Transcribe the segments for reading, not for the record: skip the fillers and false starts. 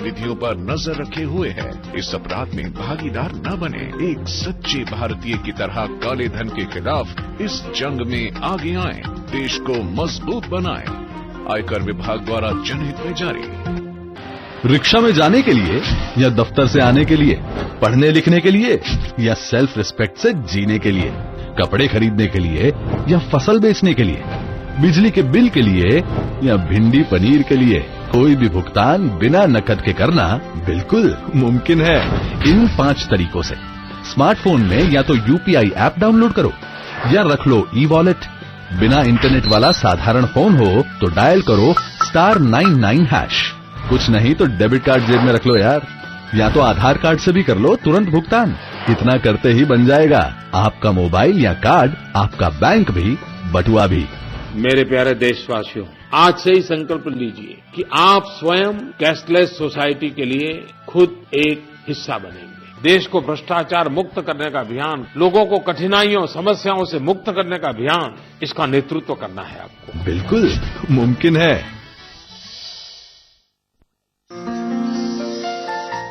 गतिविधियों पर नजर रखे हुए है। इस अपराध में भागीदार न बने, एक सच्चे भारतीय की तरह काले धन के खिलाफ इस जंग में आगे आए, देश को मजबूत बनाए। आयकर विभाग द्वारा जनहित में जारी। रिक्शा में जाने के लिए या दफ्तर से आने के लिए, पढ़ने लिखने के लिए या सेल्फ रिस्पेक्ट से जीने के लिए, कपड़े खरीदने के लिए या फसल बेचने के लिए, बिजली के बिल के लिए या भिंडी पनीर के लिए, कोई भी भुगतान बिना नकद के करना बिल्कुल मुमकिन है इन 5 तरीकों से। स्मार्टफोन में या तो यूपीआई ऐप डाउनलोड करो या रख लो ई-वॉलेट। बिना इंटरनेट वाला साधारण फोन हो तो डायल करो *99#। कुछ नहीं तो डेबिट कार्ड जेब में रख लो यार, या तो आधार कार्ड से भी कर लो तुरंत भुगतान। इतना करते ही बन जाएगा आपका मोबाइल या कार्ड, आपका बैंक भी, बटुआ भी। मेरे प्यारे देशवासियों, आज से ही संकल्प लीजिए कि आप स्वयं कैशलेस सोसाइटी के लिए खुद एक हिस्सा बनेंगे। देश को भ्रष्टाचार मुक्त करने का अभियान, लोगों को कठिनाइयों समस्याओं से मुक्त करने का अभियान, इसका नेतृत्व करना है आपको। बिल्कुल मुमकिन है।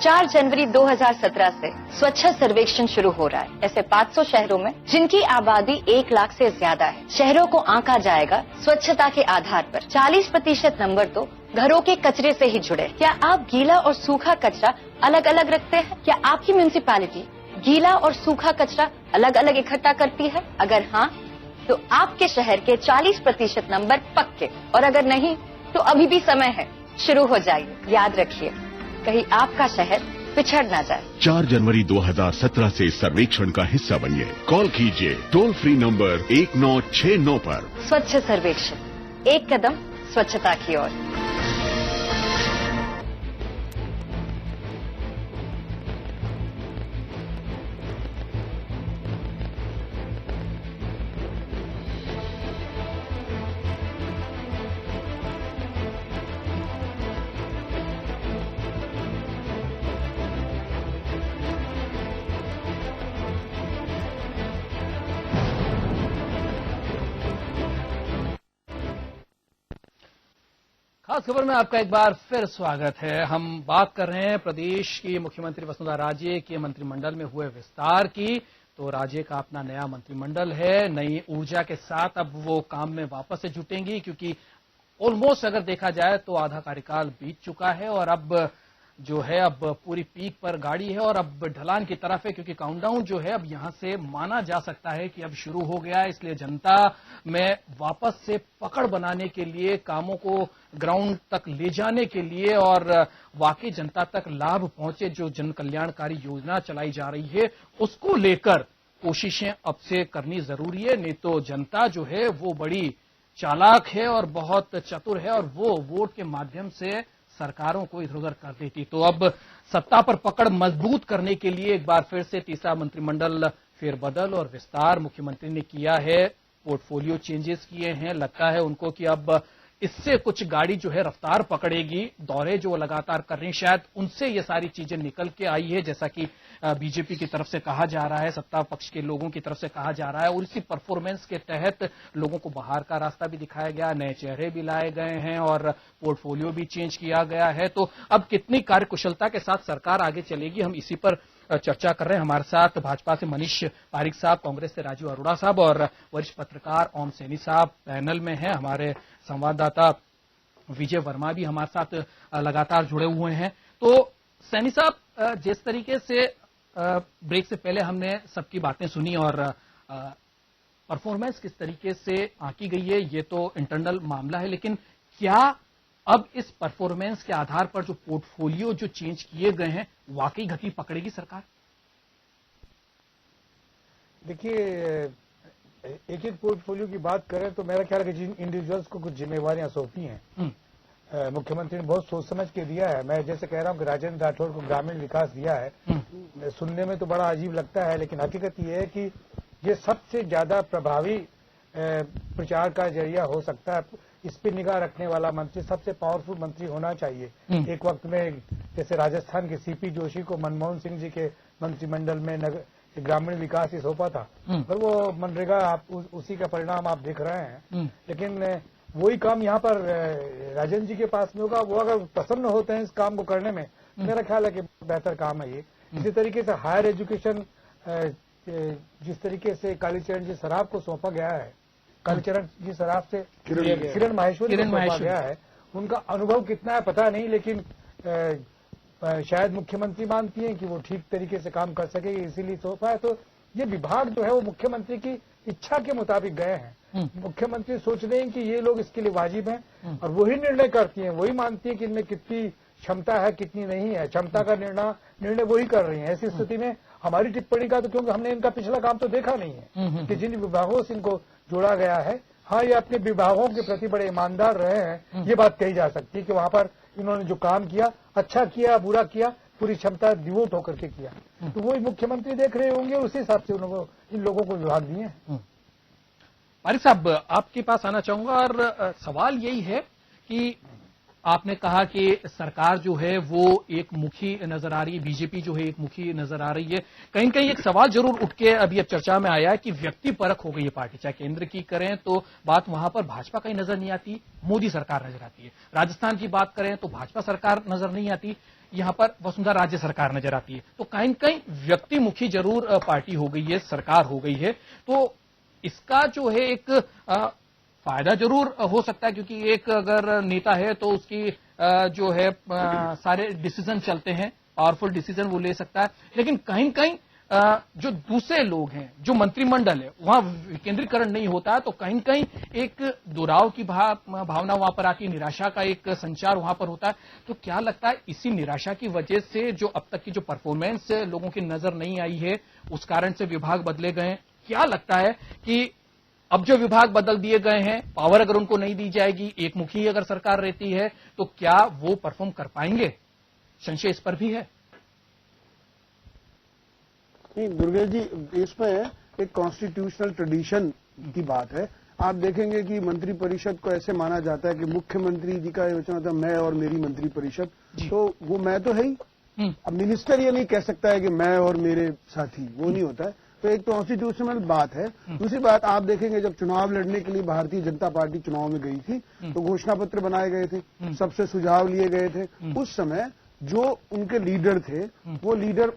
4 जनवरी 2017 से स्वच्छ सर्वेक्षण शुरू हो रहा है। ऐसे 500 शहरों में जिनकी आबादी 1 लाख से ज्यादा है, शहरों को आंका जाएगा स्वच्छता के आधार पर। 40% नंबर तो घरों के कचरे से ही जुड़े। क्या आप गीला और सूखा कचरा अलग अलग रखते हैं? क्या आपकी म्यूनिसिपैलिटी गीला और सूखा कचरा अलग अलग इकट्ठा करती है? अगर हाँ, तो आपके शहर के 40% नंबर पक्के, और अगर नहीं तो अभी भी समय है, शुरू हो जाइए। याद रखिए, कहीं आपका शहर पिछड़ ना जाए। 4 जनवरी 2017 से सर्वेक्षण का हिस्सा बनिए। कॉल कीजिए टोल फ्री नंबर 1969 पर। स्वच्छ सर्वेक्षण, एक कदम स्वच्छता की ओर। खास खबर में आपका एक बार फिर स्वागत है। हम बात कर रहे हैं प्रदेश की मुख्यमंत्री वसुंधरा राजे के मंत्रिमंडल में हुए विस्तार की। तो राजे का अपना नया मंत्रिमंडल है, नई ऊर्जा के साथ अब वो काम में वापस से जुटेंगी, क्योंकि ऑलमोस्ट अगर देखा जाए तो आधा कार्यकाल बीत चुका है और अब जो है अब पूरी पीक पर गाड़ी है और अब ढलान की तरफ है, क्योंकि काउंटडाउन जो है अब यहां से माना जा सकता है कि अब शुरू हो गया है। इसलिए जनता में वापस से पकड़ बनाने के लिए, कामों को ग्राउंड तक ले जाने के लिए और वाकई जनता तक लाभ पहुंचे, जो जन कल्याणकारी योजना चलाई जा रही है उसको लेकर कोशिशें अब से करनी जरूरी है। नहीं तो जनता जो है वो बड़ी चालाक है और बहुत चतुर है और वो वोट के माध्यम से सरकारों को इधर उधर कर देती। तो अब सत्ता पर पकड़ मजबूत करने के लिए एक बार फिर से तीसरा मंत्रिमंडल फेरबदल और विस्तार मुख्यमंत्री ने किया है। पोर्टफोलियो चेंजेस किए हैं। लगता है उनको कि अब इससे कुछ गाड़ी जो है रफ्तार पकड़ेगी। दौरे जो लगातार कर रही हैं, शायद उनसे ये सारी चीजें निकल के आई है, जैसा कि बीजेपी की तरफ से कहा जा रहा है, सत्ता पक्ष के लोगों की तरफ से कहा जा रहा है। और इसी परफॉर्मेंस के तहत लोगों को बाहर का रास्ता भी दिखाया गया, नए चेहरे भी लाए गए हैं और पोर्टफोलियो भी चेंज किया गया है। तो अब कितनी कार्यकुशलता के साथ सरकार आगे चलेगी, हम इसी पर चर्चा कर रहे हैं। हमारे साथ भाजपा से मनीष पारिक साहब, कांग्रेस से राजू अरोड़ा साहब और वरिष्ठ पत्रकार ओम सैनी साहब पैनल में हैं। हमारे संवाददाता विजय वर्मा भी हमारे साथ लगातार जुड़े हुए हैं। तो सैनी साहब, जिस तरीके से ब्रेक से पहले हमने सबकी बातें सुनी और परफॉर्मेंस किस तरीके से आंकी गई है, ये तो इंटरनल मामला है, लेकिन क्या अब इस परफॉर्मेंस के आधार पर जो पोर्टफोलियो जो चेंज किए गए हैं वाकई गति पकड़ेगी सरकार? देखिए, एक एक पोर्टफोलियो की बात करें तो मेरा ख्याल है कि जिन इंडिविजुअल्स को कुछ जिम्मेवारियां सौंपी हैं, मुख्यमंत्री ने बहुत सोच समझ के दिया है। मैं जैसे कह रहा हूं कि राजेंद्र राठौड़ को ग्रामीण विकास दिया है, सुनने में तो बड़ा अजीब लगता है, लेकिन हकीकत यह है कि ये सबसे ज्यादा प्रभावी प्रचार का जरिया हो सकता है। इस पे निगाह रखने वाला मंत्री सबसे पावरफुल मंत्री होना चाहिए। एक वक्त में जैसे राजस्थान के सीपी जोशी को मनमोहन सिंह जी के मंत्रिमंडल में ग्रामीण विकास ही सौंपा था, पर वो मनरेगा उसी का परिणाम आप देख रहे हैं। लेकिन वही काम यहाँ पर राजेंद्र जी के पास में होगा। वो अगर प्रसन्न होते हैं इस काम को करने में मेरा ख्याल है कि बेहतर काम है ये। इसी तरीके से हायर एजुकेशन जिस तरीके से कालीचरण जी सराफ को सौंपा गया है, कालीचरण जी सराफ से किरण माहेश्वरी को सौंपा गया है, उनका अनुभव कितना है पता नहीं, लेकिन शायद मुख्यमंत्री मानती हैं कि वो ठीक तरीके से काम कर सकेगी, इसीलिए सौंपा है। तो ये विभाग जो है वो मुख्यमंत्री की इच्छा के मुताबिक गए हैं। मुख्यमंत्री सोच रहे हैं कि ये लोग इसके लिए वाजिब हैं और वही निर्णय करती हैं, वही मानती है कि इनमें कितनी क्षमता है कितनी नहीं है, क्षमता का निर्णय वही कर रही है। ऐसी स्थिति में हमारी टिप्पणी का तो, क्योंकि हमने इनका पिछला काम तो देखा नहीं है कि जिन विभागों से इनको जोड़ा गया है, हाँ ये अपने विभागों के प्रति बड़े ईमानदार रहे हैं, ये बात कही जा सकती है कि वहां पर इन्होंने जो काम किया, अच्छा किया बुरा किया, पूरी क्षमता डिवोट होकर के किया। तो वही मुख्यमंत्री देख रहे होंगे, उसी हिसाब से इन लोगों को विभाग दिए हैं। पारिक साहब, आपके पास आना चाहूंगा और सवाल यही है कि आपने कहा कि सरकार जो है वो एक मुखी नजर आ रही है, बीजेपी जो है एक मुखी नजर आ रही है। कहीं न कहीं एक सवाल जरूर उठ के अभी अब चर्चा में आया है कि व्यक्ति परख हो गई है पार्टी, चाहे केंद्र की करें तो बात वहां पर भाजपा कहीं नजर नहीं आती, मोदी सरकार नजर आती है। राजस्थान की बात करें तो भाजपा सरकार नजर नहीं आती, यहां पर वसुंधरा राज्य सरकार नजर आती है। तो कहीं न कहीं व्यक्तिमुखी जरूर पार्टी हो गई है, सरकार हो गई है। तो इसका जो है एक फायदा जरूर हो सकता है, क्योंकि एक अगर नेता है तो उसकी जो है सारे डिसीजन चलते हैं, पावरफुल डिसीजन वो ले सकता है। लेकिन कहीं न कहीं जो दूसरे लोग हैं, जो मंत्रिमंडल है, वहां विकेंद्रीकरण नहीं होता है, तो कहीं न कहीं एक दुराव की भावना वहां पर आती है, निराशा का एक संचार वहां पर होता है। तो क्या लगता है इसी निराशा की वजह से जो अब तक की जो परफॉर्मेंस लोगों की नजर नहीं आई है, उस कारण से विभाग बदले गए हैं? क्या लगता है कि अब जो विभाग बदल दिए गए हैं, पावर अगर उनको नहीं दी जाएगी, एक मुखी अगर सरकार रहती है, तो क्या वो परफॉर्म कर पाएंगे? संशय इस पर भी है। नहीं दुर्गेश जी, इसमें एक कॉन्स्टिट्यूशनल ट्रेडिशन की बात है। आप देखेंगे कि मंत्री परिषद को ऐसे माना जाता है कि मुख्यमंत्री जी का वचन होता है मैं और मेरी मंत्री परिषद, तो वो मैं तो है ही। अब मिनिस्टर ये नहीं कह सकता है कि मैं और मेरे साथी, वो नहीं होता है। तो एक कॉन्स्टिट्यूशनल बात है। दूसरी बात, आप देखेंगे जब चुनाव लड़ने के लिए भारतीय जनता पार्टी चुनाव में गई थी तो घोषणा पत्र बनाए गए थे, सबसे सुझाव लिए गए थे। उस समय जो उनके लीडर थे वो लीडर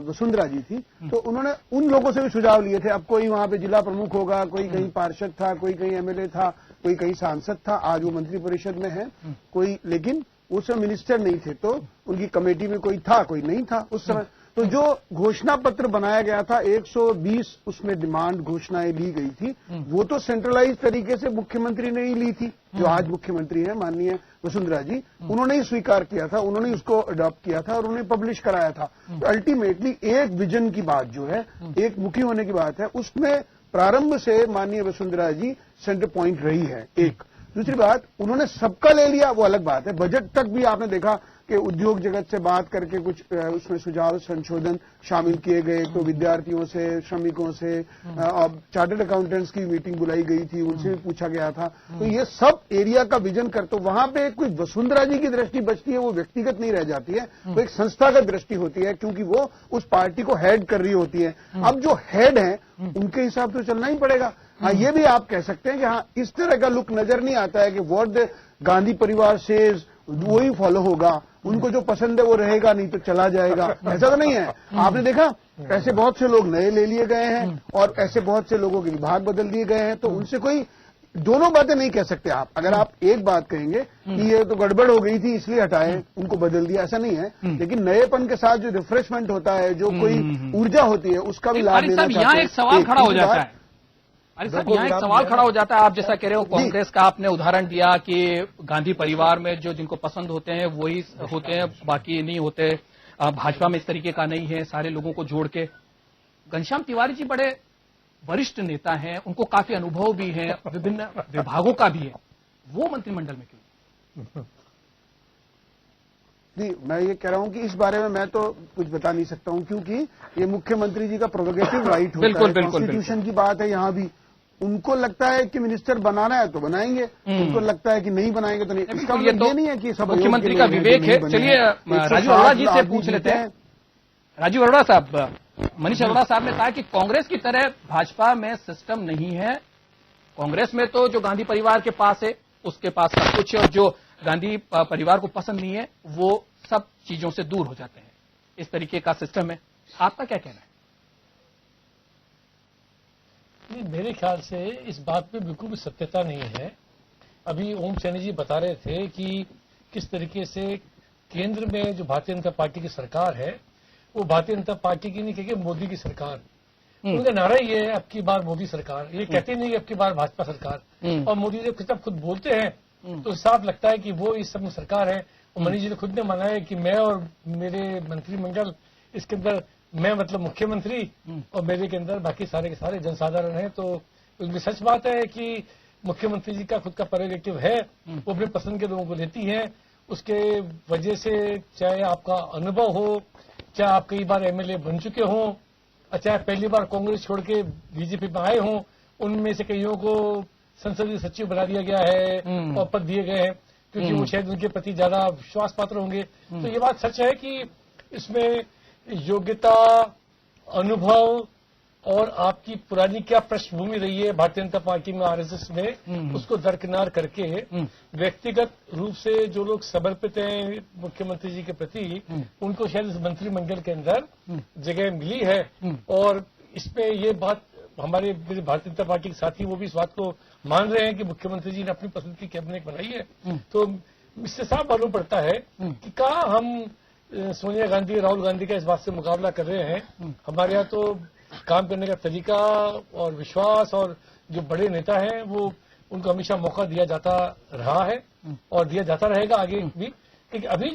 वसुंधरा जी थी, तो उन्होंने उन लोगों से भी सुझाव लिए थे। अब कोई वहां पे जिला प्रमुख होगा, कोई कहीं पार्षद था, कोई कहीं एमएलए था, कोई कहीं सांसद था, आज वो मंत्री परिषद में है कोई, लेकिन उस समय मिनिस्टर नहीं थे, तो उनकी कमेटी में कोई था कोई नहीं था उस समय। तो जो घोषणा पत्र बनाया गया था 120 उसमें डिमांड घोषणाएं ली गई थी, वो तो सेंट्रलाइज तरीके से मुख्यमंत्री ने ही ली थी। जो आज मुख्यमंत्री है माननीय वसुंधरा जी, उन्होंने ही स्वीकार किया था, उन्होंने उसको अडॉप्ट किया था और उन्होंने पब्लिश कराया था। तो अल्टीमेटली एक विजन की बात जो है, एक मुखी होने की बात है, उसमें प्रारंभ से माननीय वसुंधरा जी सेंटर पॉइंट रही है। एक दूसरी बात, उन्होंने सबका ले लिया वो अलग बात है। बजट तक भी आपने देखा कि उद्योग जगत से बात करके कुछ उसमें सुझाव संशोधन शामिल किए गए, तो विद्यार्थियों से, श्रमिकों से, चार्टर्ड अकाउंटेंट्स की मीटिंग बुलाई गई थी, उनसे भी पूछा गया था। तो ये सब एरिया का विजन कर, तो वहां पे कोई वसुंधरा जी की दृष्टि बचती है, वो व्यक्तिगत नहीं रह जाती है, वो एक संस्थागत दृष्टि होती है, क्योंकि वो उस पार्टी को हेड कर रही होती है। अब जो हेड है उनके हिसाब से चलना ही पड़ेगा। हाँ, ये भी आप कह सकते हैं कि हाँ इस तरह का लुक नजर नहीं आता है कि व्हाट द गांधी परिवार सेज वो ही फॉलो होगा, उनको जो पसंद है वो रहेगा, नहीं तो चला जाएगा। ऐसा तो नहीं है। आपने देखा ऐसे बहुत से लोग नए ले लिए गए हैं और ऐसे बहुत से लोगों के विभाग बदल दिए गए हैं, तो उनसे कोई दोनों बातें नहीं कह सकते आप। अगर आप एक बात कहेंगे कि ये तो गड़बड़ हो गई थी इसलिए हटाए, उनको बदल दिया, ऐसा नहीं है। लेकिन नएपन के साथ जो रिफ्रेशमेंट होता है, जो कोई ऊर्जा होती है, उसका भी लाभ लेना चाहिए। यहाँ एक सवाल खड़ा हो जाता है, अरे साहब यहाँ एक सवाल खड़ा हो जाता है। आप जैसा कह रहे हो, कांग्रेस का आपने उदाहरण दिया कि गांधी परिवार में जो जिनको पसंद होते हैं वही होते हैं, बाकी नहीं होते। भाजपा में इस तरीके का नहीं है, सारे लोगों को जोड़ के। घनश्याम तिवारी जी बड़े वरिष्ठ नेता हैं, उनको काफी अनुभव भी है, विभिन्न विभागों का भी है, वो मंत्रिमंडल में क्यों? जी, मैं ये कह रहा हूं कि इस बारे में मैं तो कुछ बता नहीं सकता हूं, क्योंकि ये मुख्यमंत्री जी का प्रोरोगेटिव राइट होता है। कॉन्स्टिट्यूशन की बात है। यहाँ भी उनको लगता है कि मिनिस्टर बनाना है तो बनाएंगे, उनको लगता है कि नहीं बनाएंगे तो नहीं। इसका मतलब ये नहीं है कि सब मुख्यमंत्री का विवेक है। चलिए राजीव अरोड़ा जी से पूछ लेते हैं। राजीव अरोड़ा साहब, मनीष अरोड़ा साहब ने कहा कि कांग्रेस की तरह भाजपा में सिस्टम नहीं है। कांग्रेस में तो जो गांधी परिवार के पास है उसके पास सब कुछ है, और जो गांधी परिवार को पसंद नहीं है वो सब चीजों से दूर हो जाते हैं। इस तरीके का सिस्टम है, आपका क्या कहना है? मेरे ख्याल से इस बात पे बिल्कुल भी सत्यता नहीं है। अभी ओम सैनी जी बता रहे थे कि किस तरीके से केंद्र में जो भारतीय जनता पार्टी की सरकार है वो भारतीय जनता पार्टी की नहीं कहेंगे, मोदी की सरकार। उनका नारा ही है अब की बार मोदी सरकार, ये कहते नहीं अब की बार भाजपा सरकार। और मोदी जी जब खुद बोलते हैं तो साफ लगता है कि वो इस सब में सरकार है। और मनीष जी ने खुद ने माना है कि मैं और मेरे मंत्रिमंडल, इसके अंदर मैं मतलब मुख्यमंत्री और मेरे के अंदर बाकी सारे के सारे जनसाधारण हैं। तो उसमें सच बात है कि मुख्यमंत्री जी का खुद का प्रेरोगेटिव है, वो अपने पसंद के लोगों को लेती है। उसके वजह से चाहे आपका अनुभव हो, चाहे आप कई बार एमएलए बन चुके हों, चाहे पहली बार कांग्रेस छोड़ के बीजेपी में आए हों, उनमें से कईयों को संसदीय सचिव बना दिया गया है और पद दिए गए हैं क्योंकि वो शायद उनके प्रति ज्यादा विश्वास पात्र होंगे। तो ये बात सच है कि इसमें योग्यता, अनुभव और आपकी पुरानी क्या पृष्ठभूमि रही है भारतीय जनता पार्टी में, आरएसएस में, उसको दरकिनार करके व्यक्तिगत रूप से जो लोग समर्पित हैं मुख्यमंत्री जी के प्रति, उनको शायद इस मंत्रिमंडल के अंदर जगह मिली है। और इसमें ये बात हमारे भारतीय जनता पार्टी के साथी वो भी इस बात को मान रहे हैं कि मुख्यमंत्री जी ने अपनी पसंद की कैबिनेट बनाई है। तो इससे साफ मालूम पड़ता है कि कहाँ हम सोनिया गांधी, राहुल गांधी का इस बात से मुकाबला कर रहे हैं। हमारे यहाँ तो काम करने का तरीका और विश्वास और जो बड़े नेता हैं वो उनको हमेशा मौका दिया जाता रहा है और दिया जाता रहेगा आगे भी। क्योंकि अभी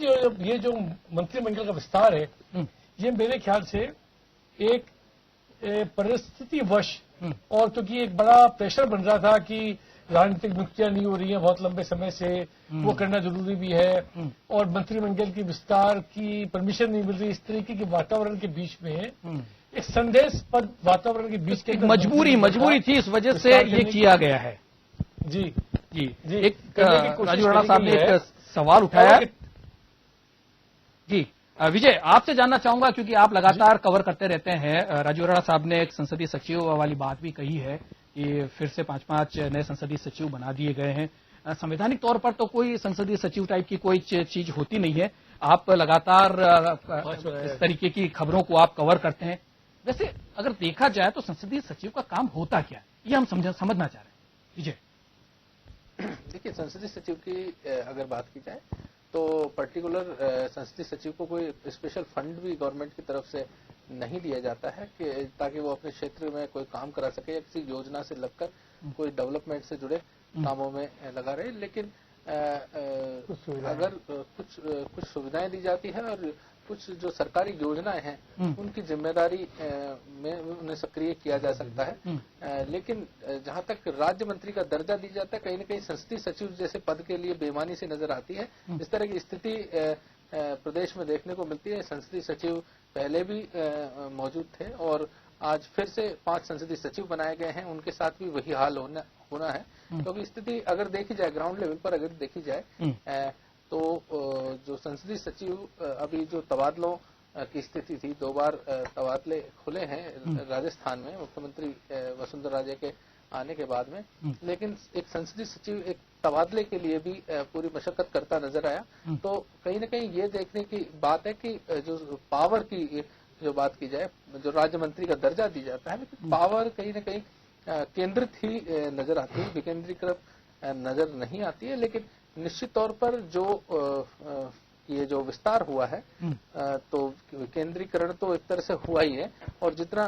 ये जो मंत्रिमंडल का विस्तार है, ये मेरे ख्याल से एक परिस्थितिवश, और क्योंकि एक बड़ा प्रेशर बन रहा था कि राजनीतिक नियुक्तियां नहीं हो रही हैं बहुत लंबे समय से, वो करना जरूरी भी है, और मंत्रिमंडल की विस्तार की परमिशन नहीं मिल रही, इस तरीके के वातावरण के बीच में एक संदेशपद वातावरण के बीच के मजबूरी थी, इस वजह से ये किया गया है। जी जी जी। एक राजू रड़ा साहब ने एक सवाल उठाया। जी विजय, आपसे जानना चाहूंगा क्योंकि आप लगातार कवर करते रहते हैं। राजू रड़ा साहब ने एक संसदीय सचिव वाली बात भी कही है कि फिर से 5-5 नए संसदीय सचिव बना दिए गए हैं। संवैधानिक तौर पर तो कोई संसदीय सचिव टाइप की कोई चीज होती नहीं है। आप लगातार इस तरीके की खबरों को आप कवर करते हैं। वैसे अगर देखा जाए तो संसदीय सचिव का काम होता क्या है, ये हम समझना चाह रहे हैं। विजय, देखिए, संसदीय सचिव की अगर बात की जाए तो पर्टिकुलर संसदीय सचिव को कोई स्पेशल फंड भी गवर्नमेंट की तरफ से नहीं दिया जाता है कि ताकि वो अपने क्षेत्र में कोई काम करा सके या किसी योजना से लगकर कोई डेवलपमेंट से जुड़े कामों में लगा रहे। लेकिन अगर कुछ सुविधाएं दी जाती है और कुछ जो सरकारी योजनाएं हैं उनकी जिम्मेदारी में उन्हें सक्रिय किया जा सकता है। लेकिन जहां तक राज्य मंत्री का दर्जा दी जाता है, कहीं न कहीं संसदीय सचिव जैसे पद के लिए बेईमानी से नजर आती है। इस तरह की स्थिति प्रदेश में देखने को मिलती है। संसदीय सचिव पहले भी मौजूद थे और आज फिर से 5 संसदीय सचिव बनाए गए हैं, उनके साथ भी वही हाल होना है। क्योंकि स्थिति अगर देखी जाए ग्राउंड लेवल पर, अगर देखी जाए तो जो संसदीय सचिव अभी जो तबादलों की स्थिति थी, 2 बार तबादले खुले हैं राजस्थान में मुख्यमंत्री वसुंधरा राजे के आने के बाद में, लेकिन एक संसदीय सचिव एक तबादले के लिए भी पूरी मशक्कत करता नजर आया। तो कहीं न कहीं ये देखने की बात है कि जो पावर की जो बात की जाए, जो राज्य मंत्री का दर्जा दी जाता है, लेकिन पावर कहीं न कहीं केंद्रित ही नजर आती है, विकेंद्रीकृत नजर नहीं आती है। लेकिन निश्चित तौर पर जो ये जो विस्तार हुआ है तो विकेंद्रीकरण तो एक तरह से हुआ ही है, और जितना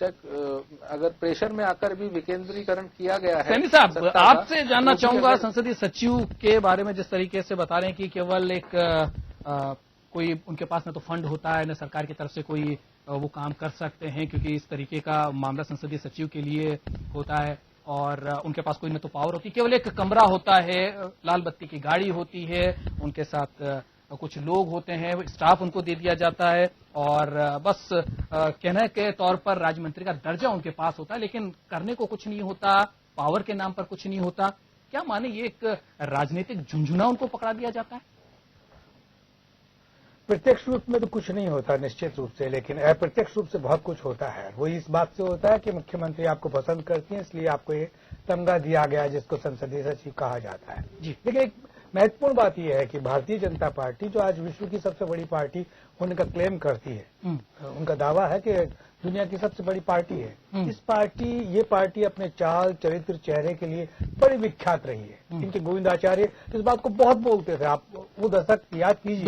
अगर प्रेशर में आकर भी विकेंद्रीकरण किया गया है। सैनी साहब, आपसे जानना चाहूंगा संसदीय सचिव के बारे में, जिस तरीके से बता रहे हैं कि केवल एक कोई उनके पास न तो फंड होता है, न सरकार की तरफ से कोई वो काम कर सकते हैं, क्योंकि इस तरीके का मामला संसदीय सचिव के लिए होता है, और उनके पास कोई न तो पावर होती, केवल एक कमरा होता है, लाल बत्ती की गाड़ी होती है, उनके साथ कुछ लोग होते हैं, स्टाफ उनको दे दिया जाता है, और बस कहने के तौर पर राज्य मंत्री का दर्जा उनके पास होता है, लेकिन करने को कुछ नहीं होता, पावर के नाम पर कुछ नहीं होता। क्या माने ये एक राजनीतिक झुंझुना उनको पकड़ा दिया जाता है? प्रत्यक्ष रूप में तो कुछ नहीं होता निश्चित रूप से, लेकिन अप्रत्यक्ष रूप से बहुत कुछ होता है। वो इस बात से होता है कि मुख्यमंत्री आपको पसंद करती है, इसलिए आपको ये तमगा दिया गया है जिसको संसदीय सचिव कहा जाता है। लेकिन एक महत्वपूर्ण बात यह है कि भारतीय जनता पार्टी जो आज विश्व की सबसे बड़ी पार्टी होने का क्लेम करती है, उनका दावा है कि दुनिया की सबसे बड़ी पार्टी है। ये पार्टी अपने चाल, चरित्र, चेहरे के लिए बड़ी विख्यात रही है। इनके गोविंदाचार्य इस बात को बहुत बोलते थे। आप वो दशक याद कीजिए।